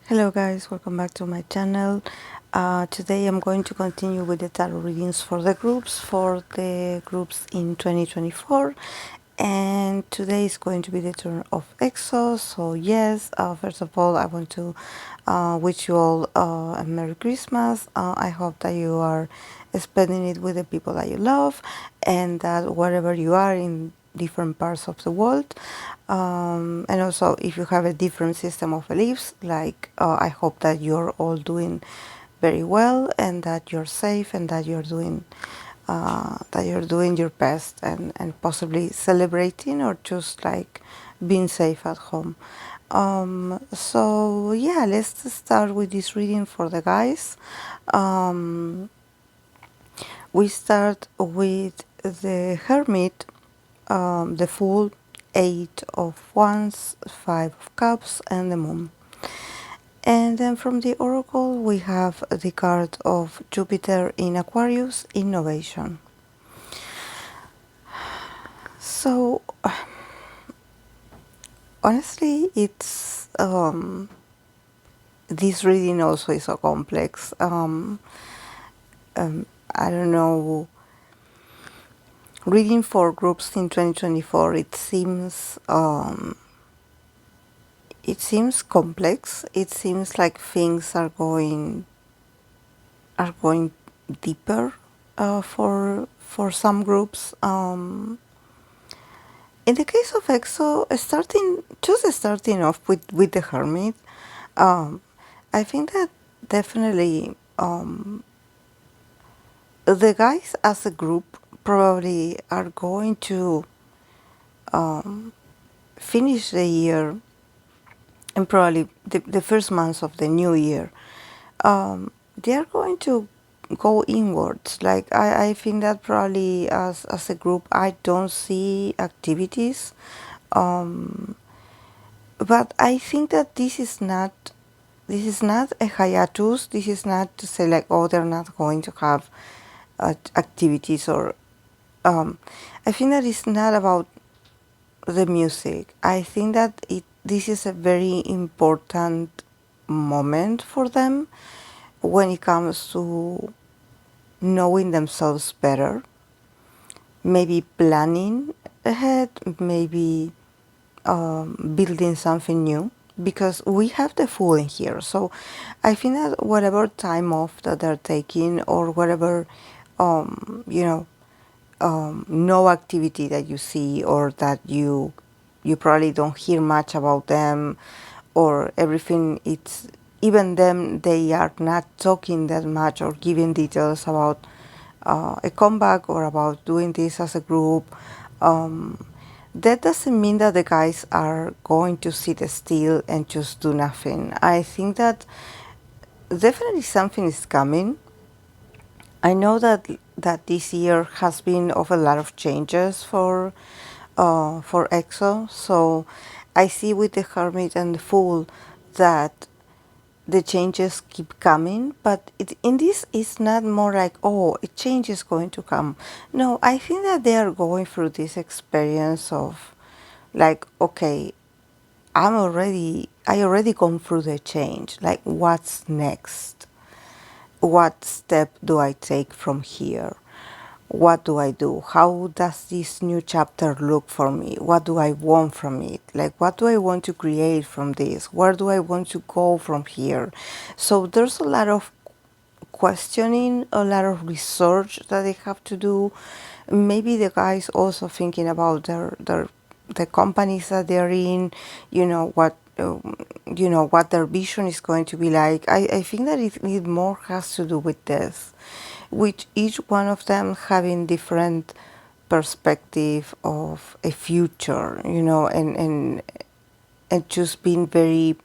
Hello guys, welcome back to my channel. Today I'm going to continue with the tarot readings for the groups in 2024, and today is going to be the turn of EXO. So yes, first of all I want to wish you all a Merry Christmas. I hope that you are spending it with the people that you love, and that wherever you are in different parts of the world, and also if you have a different system of beliefs, like I hope that you're all doing very well, and that you're safe, and that you're doing your best, and possibly celebrating or just like being safe at home. So yeah, let's start with this reading for the guys. We start with the Hermit, the Fool, Eight of Wands, Five of Cups, and the Moon. And then from the Oracle, we have the card of Jupiter in Aquarius, Innovation. So, honestly, it's this reading also is so complex. I don't know. Reading for groups in 2024, it seems complex. It seems like things are going deeper for some groups. In the case of EXO, starting off with the Hermit, I think that definitely the guys as a group probably are going to finish the year, and probably the first months of the new year, they are going to go inwards. Like I think that probably as a group, I don't see activities, but I think that this is not a hiatus. This is not to say like, oh, they're not going to have activities, or I think that it's not about the music. I think that this is a very important moment for them when it comes to knowing themselves better, maybe planning ahead, maybe building something new, because we have the Fool in here. So I think that whatever time off that they're taking, or whatever no activity that you see, or that you probably don't hear much about them, or everything, it's even them, they are not talking that much or giving details about a comeback or about doing this as a group. That doesn't mean that the guys are going to sit still and just do nothing. I think that definitely something is coming. I know that this year has been of a lot of changes for EXO. So I see with the Hermit and the Fool that the changes keep coming, but in this it's not more like, oh, a change is going to come. No, I think that they are going through this experience of like, okay, I already gone through the change. Like, what's next? What step do I take from here? What do I do? How does this new chapter look for me? What do I want from it? Like, what do I want to create from this? Where do I want to go from here? So there's a lot of questioning, a lot of research that they have to do. Maybe the guys also thinking about the companies that they're in, what their vision is going to be like. I think that it more has to do with this, with each one of them having different perspective of a future, and just being very,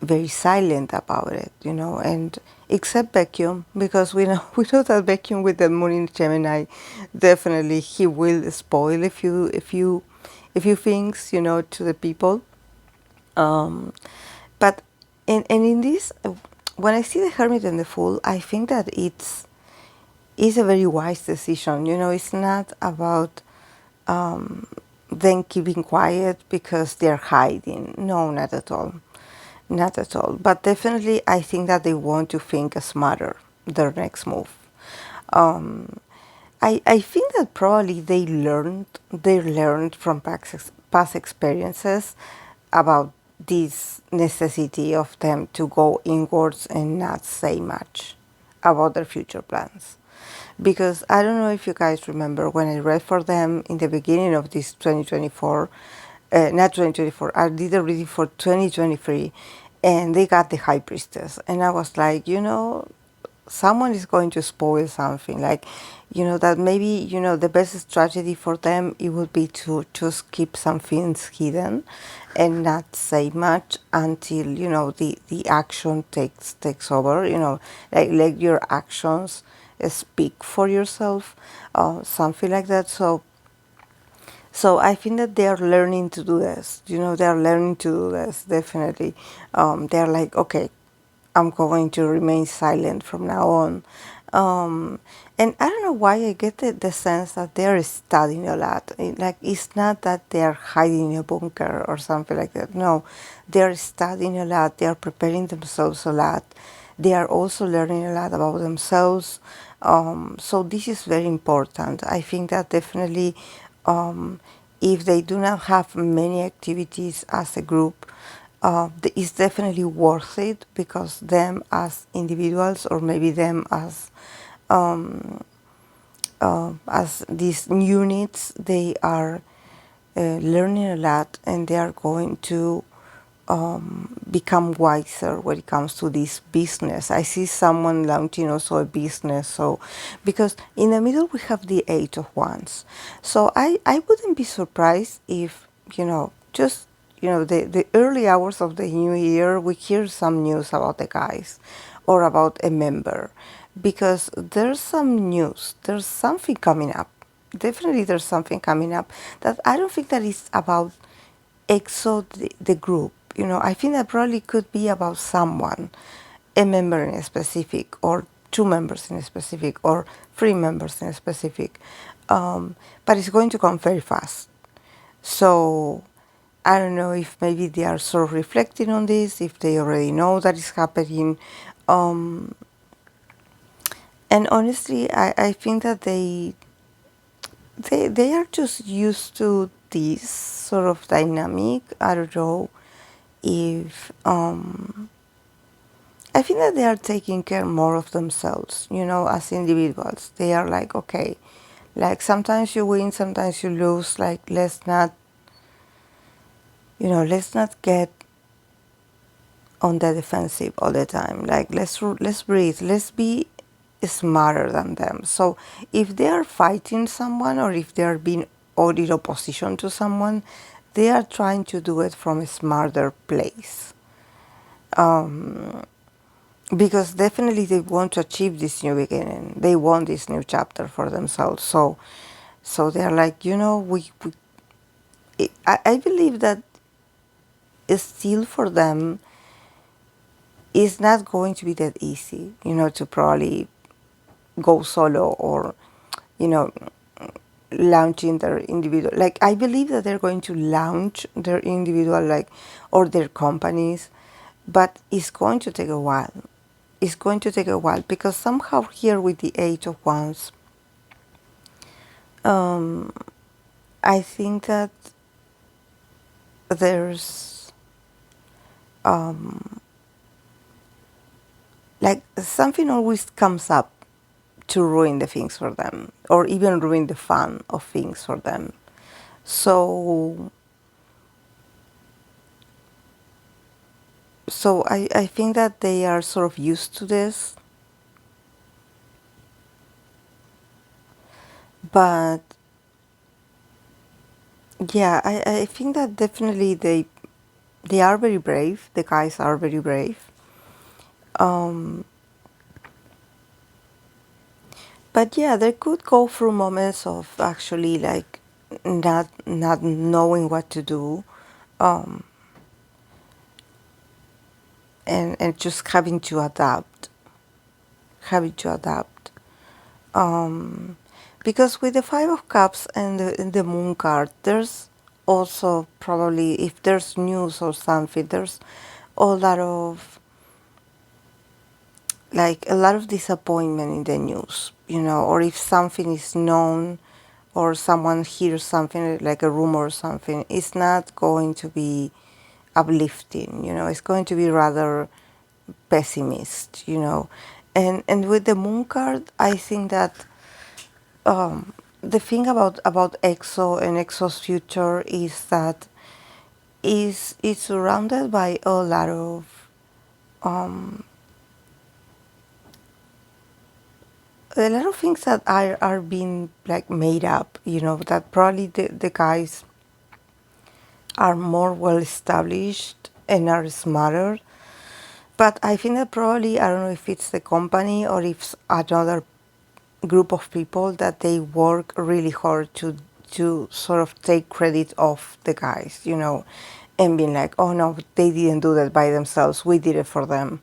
very silent about it, and except Vacuum, because we know that Vacuum with the Moon in Gemini, definitely he will spoil a few things, to the people. But in this, when I see the Hermit and the Fool, I think that it's a very wise decision. It's not about them keeping quiet because they're hiding. No, not at all. not at all. But definitely, I think that they want to think smarter, their next move. Um, I think that probably they learned from past experiences about this necessity of them to go inwards and not say much about their future plans. Because I don't know if you guys remember when I read for them in the beginning of this 2024, not 2024, I did a reading for 2023, and they got the High Priestess. And I was like, someone is going to spoil something, like, that maybe, the best strategy for them, it would be to just keep some things hidden and not say much until, the action takes over, like let your actions speak for yourself, something like that. So I think that they are learning to do this. They are learning to do this, definitely. They're like, okay, I'm going to remain silent from now on. And I don't know why I get the sense that they're studying a lot. Like, it's not that they're hiding in a bunker or something like that. No, they're studying a lot. They are preparing themselves a lot. They are also learning a lot about themselves. So this is very important. I think that definitely, if they do not have many activities as a group, it's definitely worth it, because them as individuals, or maybe them as these units, they are learning a lot, and they are going to become wiser when it comes to this business. I see someone launching also a business. So, because in the middle we have the Eight of Wands. So I wouldn't be surprised if, just, the early hours of the new year, we hear some news about the guys or about a member. Because there's some news, there's something coming up. Definitely there's something coming up that I don't think that is about EXO, the group. I think that probably could be about someone, a member in a specific, or two members in a specific, or three members in a specific. But it's going to come very fast. So I don't know if maybe they are sort of reflecting on this, if they already know that it's happening. Um, and honestly, I think that they are just used to this sort of dynamic. I don't know if I think that they are taking care more of themselves, as individuals. They are like, okay, like sometimes you win, sometimes you lose. Like, let's not get on the defensive all the time. Like, let's breathe. Let's be smarter than them. So if they are fighting someone, or if they are being in opposition to someone, they are trying to do it from a smarter place. Because definitely they want to achieve this new beginning. They want this new chapter for themselves. So they're like, I believe that still for them, it's not going to be that easy, to probably go solo, or, you know, launching their individual. Like, I believe that they're going to launch their individual, like, or their companies, but it's going to take a while. It's going to take a while, because somehow here with the Eight of Wands, I think that there's like something always comes up to ruin the things for them, or even ruin the fun of things for them. So I think that they are sort of used to this, but yeah, I think that definitely they are very brave. The guys are very brave. But yeah, they could go through moments of actually, like, not knowing what to do, um, and just having to adapt. Because with the Five of Cups and the Moon card, there's also probably, if there's news or something, there's a lot of like a lot of disappointment in the news, or if something is known or someone hears something like a rumor or something, it's not going to be uplifting, it's going to be rather pessimist, And with the moon card, I think that the thing about EXO and EXO's future is that is it's surrounded by a lot of things that are being like made up, that probably the guys are more well established and are smarter. But I think that probably, I don't know if it's the company or if it's another group of people, that they work really hard to sort of take credit off the guys, and being like, oh no, they didn't do that by themselves. We did it for them.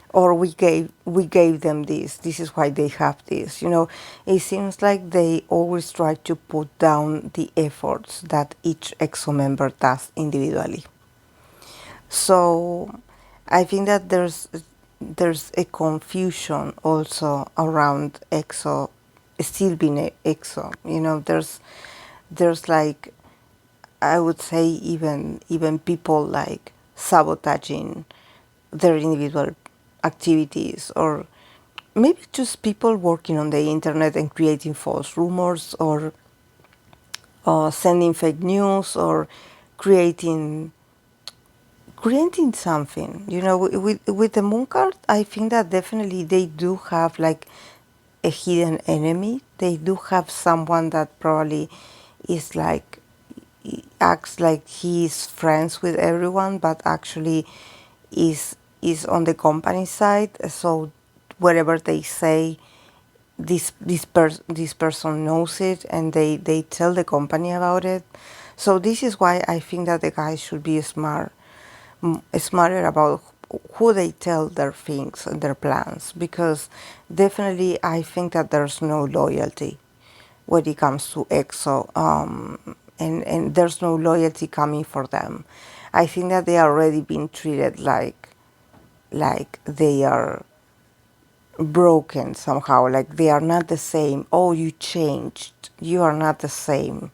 Or we gave them this. This is why they have this. It seems like they always try to put down the efforts that each EXO member does individually. So I think that there's a confusion also around EXO still being EXO. There's like, I would say, even people like sabotaging their individual activities, or maybe just people working on the internet and creating false rumors, or sending fake news, or creating something. With the moon card, I think that definitely they do have like a hidden enemy. They do have someone that probably is like, acts like he's friends with everyone, but actually is on the company side. So whatever they say, this person knows it, and they tell the company about it. So this is why I think that the guys should be smarter about who they tell their things and their plans, because definitely I think that there's no loyalty when it comes to EXO, and there's no loyalty coming for them. I think that they are already being treated like they are broken somehow, like they are not the same. Oh, you changed. You are not the same.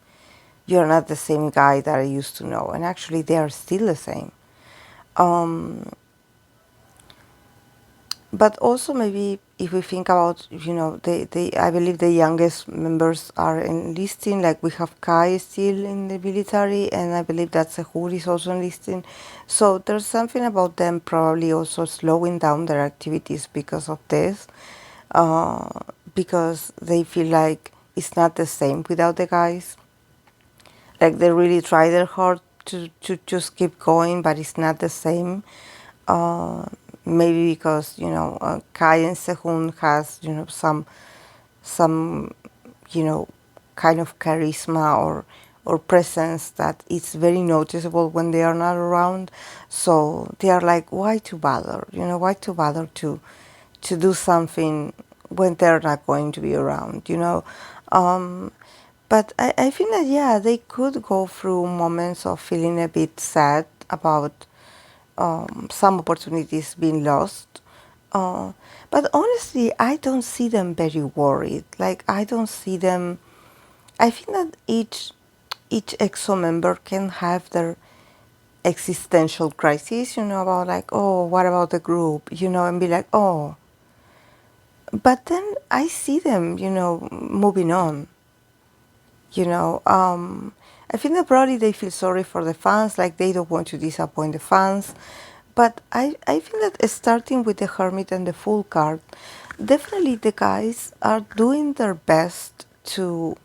You are not the same guy that I used to know. And actually, they are still the same. But also, maybe if we think about, I believe the youngest members are enlisting. Like we have Kai still in the military, and I believe that Sehur is also enlisting. So there's something about them probably also slowing down their activities because of this, because they feel like it's not the same without the guys. Like they really try their hard to just keep going, but it's not the same. Maybe because Kai and Sehun has some kind of charisma or presence that is very noticeable when they are not around. So they are like, why to bother? Why to bother to do something when they're not going to be around? But I think that, yeah, they could go through moments of feeling a bit sad about some opportunities being lost. But honestly, I don't see them very worried. Like, I don't see them. I think that each EXO member can have their existential crisis, about like, oh, what about the group, and be like, oh. But then I see them, moving on. I think that probably they feel sorry for the fans, like they don't want to disappoint the fans. But I think that starting with the Hermit and the Fool card, definitely the guys are doing their best to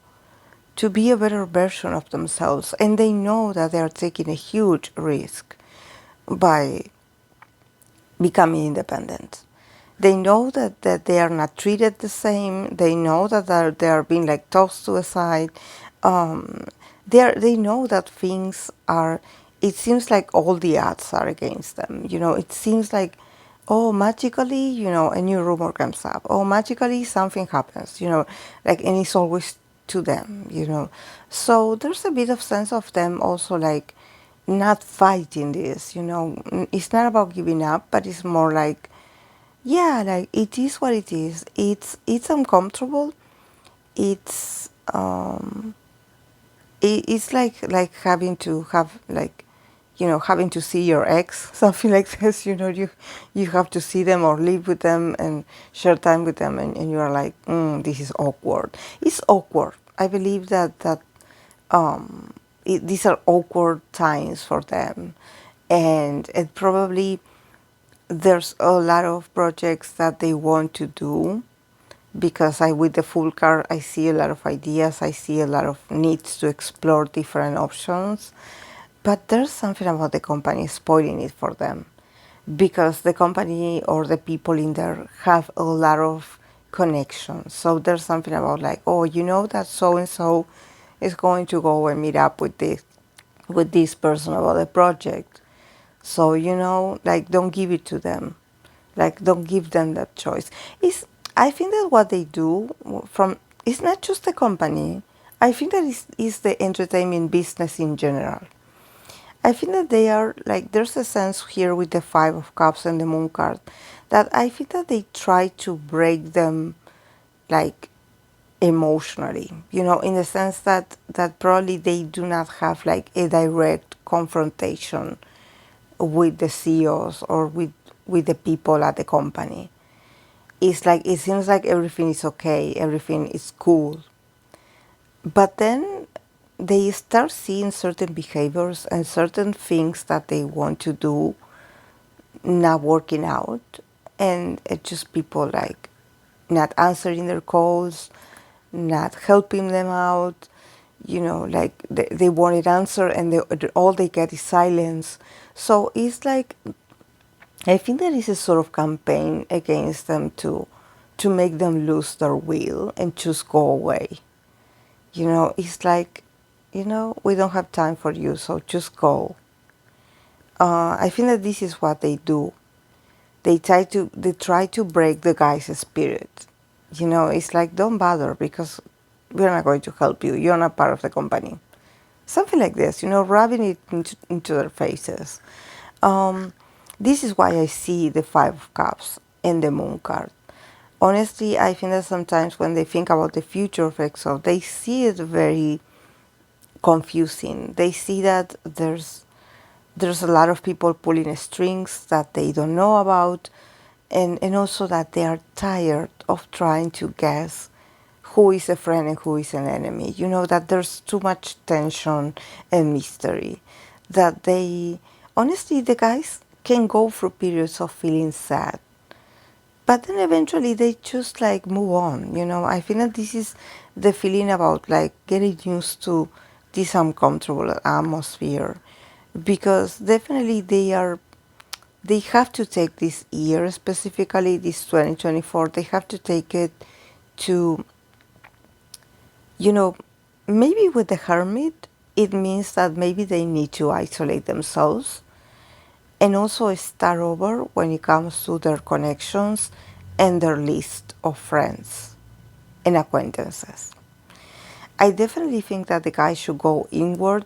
be a better version of themselves. And they know that they are taking a huge risk by becoming independent. They know that they are not treated the same. They know that they are being like tossed to the side. They know that things are. It seems like all the odds are against them. It seems like, oh, magically, a new rumor comes up. Oh, magically something happens. Like, and it's always to them. So there's a bit of sense of them also like not fighting this, you know. It's not about giving up, but it's more like, yeah, like it is what it is. It's uncomfortable. It's it's like having to have like, you know, having to see your ex, something like this. You know, you have to see them or live with them and share time with them, and you are like, this is awkward. It's awkward. I believe that these are awkward times for them, and it probably there's a lot of projects that they want to do, because I, with the full card, I see a lot of ideas, I see a lot of needs to explore different options, but there's something about the company spoiling it for them, because the company or the people in there have a lot of connections. So there's something about like, oh, you know that so and so is going to go and meet up with this person about the project. So, you know, like, don't give it to them. Like, don't give them that choice. I think that what they do from, it's not just the company. I think that is the entertainment business in general. I think that they are, like, there's a sense here with the Five of Cups and the Moon card that I think that they try to break them, like, emotionally, you know, in the sense that probably they do not have like a direct confrontation with the CEOs or with the people at the company. It's like, it seems like everything is okay, everything is cool. But then they start seeing certain behaviors and certain things that they want to do not working out, and it's just people like not answering their calls, not helping them out, you know, like they want an answer and all they get is silence. So it's like, I think there is a sort of campaign against them to make them lose their will and just go away. You know, it's like, you know, we don't have time for you, so just go. I think that this is what they do. They try to break the guy's spirit. You know, it's like, don't bother because we're not going to help you. You're not part of the company. Something like this, you know, rubbing it into their faces. This is why I see the Five of Cups and the Moon card. Honestly, I think that sometimes when they think about the future of EXO, they see it very confusing. They see that there's a lot of people pulling strings that they don't know about, and also that they are tired of trying to guess who is a friend and who is an enemy. You know, that there's too much tension and mystery. That they, honestly, the guys can go through periods of feeling sad. But then eventually they just like move on, you know. I think that this is the feeling about like getting used to this uncomfortable atmosphere. Because definitely they have to take this year, specifically this 2024, they have to take it to, you know, maybe with the Hermit, it means that maybe they need to isolate themselves and also start over when it comes to their connections and their list of friends and acquaintances. I definitely think that the guys should go inward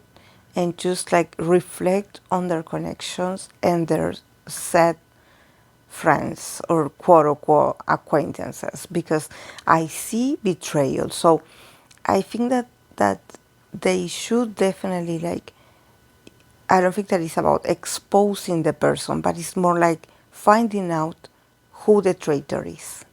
and just like reflect on their connections and their set friends or quote unquote acquaintances, because I see betrayal. So I think that they should definitely like, I don't think that it's about exposing the person, but it's more like finding out who the traitor is.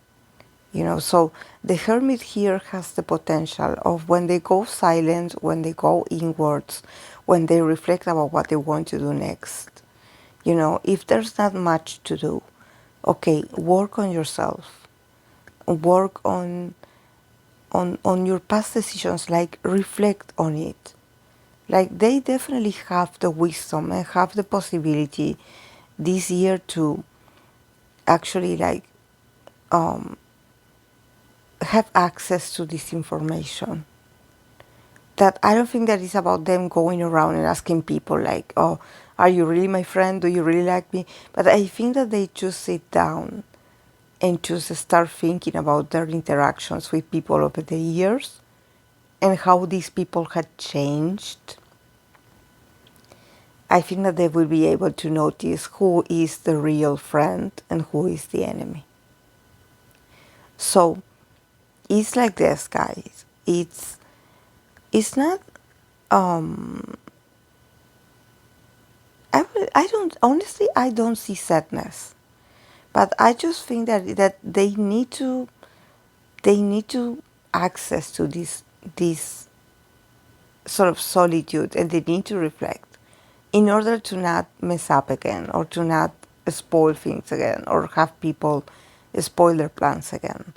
You know, so the Hermit here has the potential of, when they go silent, when they go inwards, when they reflect about what they want to do next. You know, if there's not much to do, okay, work on yourself. Work on your past decisions, like reflect on it. Like, they definitely have the wisdom and have the possibility this year to actually like have access to this information. That I don't think that it's about them going around and asking people like, oh, are you really my friend? Do you really like me? But I think that they just sit down and just start thinking about their interactions with people over the years and how these people had changed. I think that they will be able to notice who is the real friend and who is the enemy. So it's like this, guys. It's not. I don't honestly. I don't see sadness, but I just think that they need to access to this sort of solitude, and they need to reflect in order to not mess up again, or to not spoil things again, or have people spoil their plans again.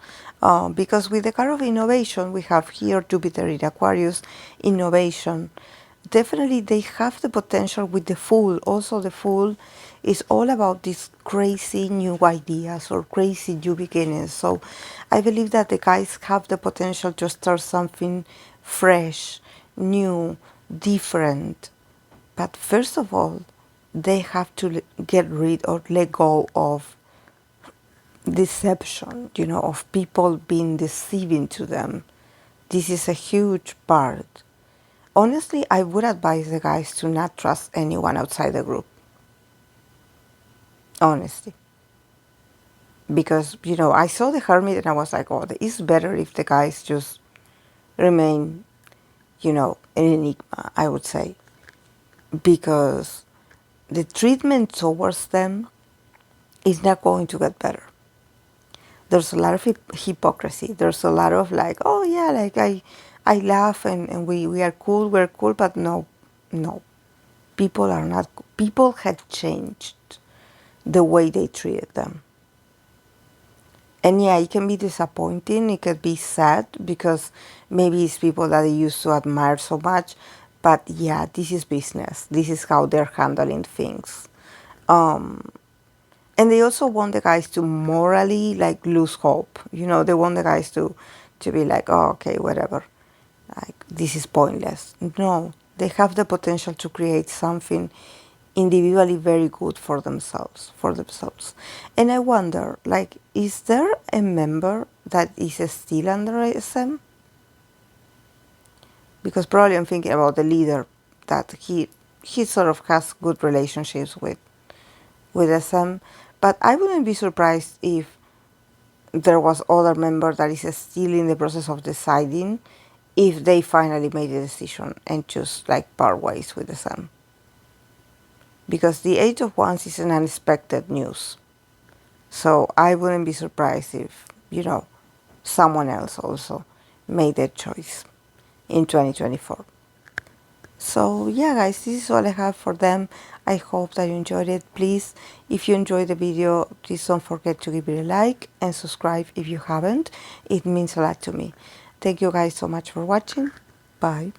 Because with the card of innovation, we have here Jupiter in Aquarius, innovation. Definitely they have the potential with the Fool. Also the Fool is all about these crazy new ideas or crazy new beginnings. So I believe that the guys have the potential to start something fresh, new, different. But first of all, they have to get rid or let go of deception, of people being deceiving to them. This is a huge part. Honestly, I would advise the guys to not trust anyone outside the group. Honestly. Because, I saw the Hermit and I was like, oh, it's better if the guys just remain, an enigma, I would say. Because the treatment towards them is not going to get better. There's a lot of hypocrisy. There's a lot of like, oh yeah, like I laugh and we are cool, we're cool, but no. People are not, people have changed the way they treated them. And yeah, it can be disappointing, it can be sad, because maybe it's people that they used to admire so much, but yeah, this is business. This is how they're handling things. And they also want the guys to morally like lose hope. They want the guys to be like, oh, okay, whatever. Like, this is pointless. No, they have the potential to create something individually very good for themselves. And I wonder, like, is there a member that is still under SM? Because probably I'm thinking about the leader, that he sort of has good relationships with SM. But I wouldn't be surprised if there was other member that is still in the process of deciding if they finally made a decision and just like part ways with SM. Because the Eight of Wands is an unexpected news. So I wouldn't be surprised if, someone else also made that choice in 2024. So yeah, guys, this is all I have for them. I hope that you enjoyed it. Please, if you enjoyed the video, please don't forget to give it a like and subscribe if you haven't. It means a lot to me. Thank you guys so much for watching. Bye.